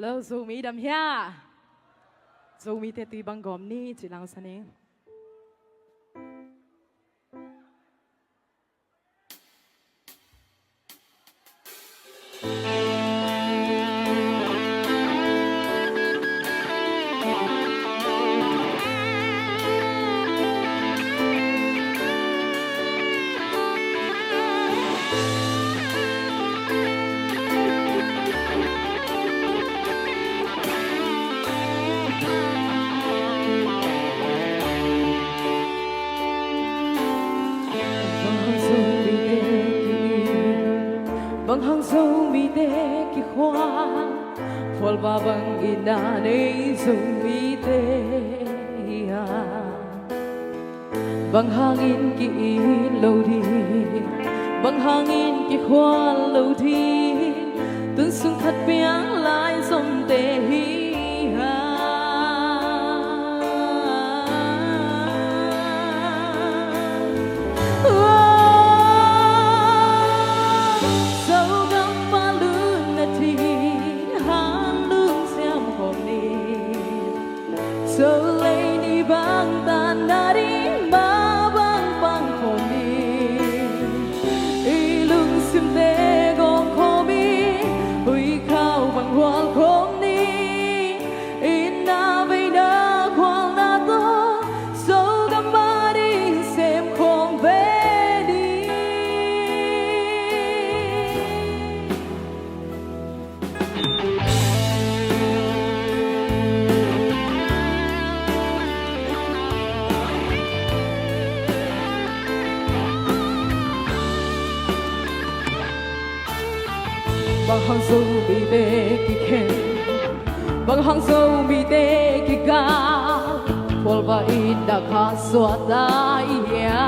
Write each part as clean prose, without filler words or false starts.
Hello, Zomi đam here. Zomi te tui bang gom ni chỉ lang sani. Bang hang zomi te ki khoa phol ba bang ina nei zomi te ya bang hangin ki lâu đi bang hangin ki khoa lâu đi tuân sung khát biếng lại som te hi ha So lady bang tan dari ma bang bang komi ilung sim te gong komi hui khao bang wal kom ni inna vei na kwang na to so gamari sem kong ve đi bang hang zomi te ki khen bang hang zomi te ki ga phol ba in da kha swat da ya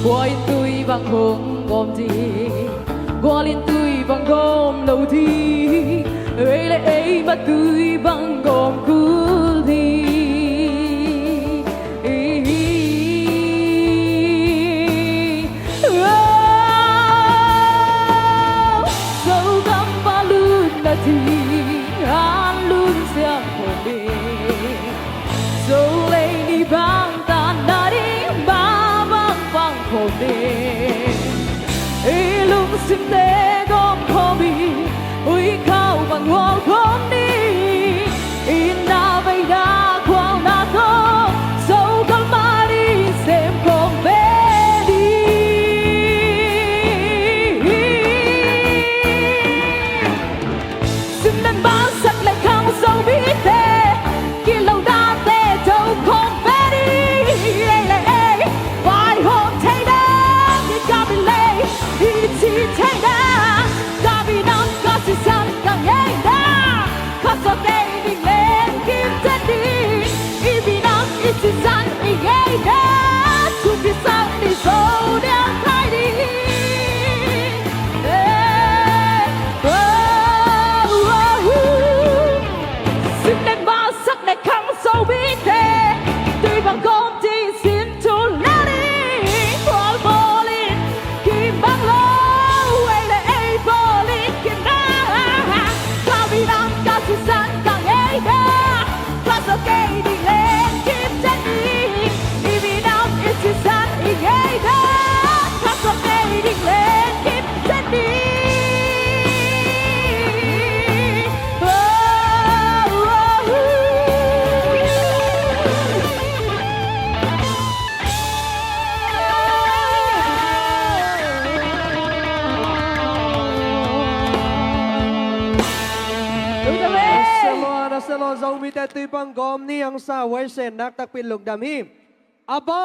boy tui bang hong gom di golin tui bang gom lâu di ấy lại ấy mà tui bang gom cool di an luôn xem của mình dẫu lấy đi bang tan đã đi ba bang bang của mình ý lúc xin te gom khó bị ui khao bằng hoa gom đi inna vây đa quang na to dẫu con ma đi xem con bé đi xin nên bán sắc lại không sâu biết thế khi lâu đã tê đâu không bé đi đây là ai vài hôm thấy đã như ca bị lệ đi chỉ thấy đã ca bị nắng ca chỉ sang càng nhảy đã ca sao đây đi lên kim chết đi y bị nắng y chỉ sang y nhảy đã chụp đi sang đi sâu đen thay đi sắc này không sâu biết thế tuy bằng con chỉ xin cho lá đi bỏ bỏ lên kim băng lâu ấy là ấy bỏ lên kim đá cao vì đang cao chỉ sáng càng ấy đá cao sao cây đi lên kim chết đi đi vì đang ít chỉ sáng đi ấy đá cao sao cây đi lên kim chết đi Selo zomi te tui bang gom ni ang sa wai sen nak tak pin luk dam hi aba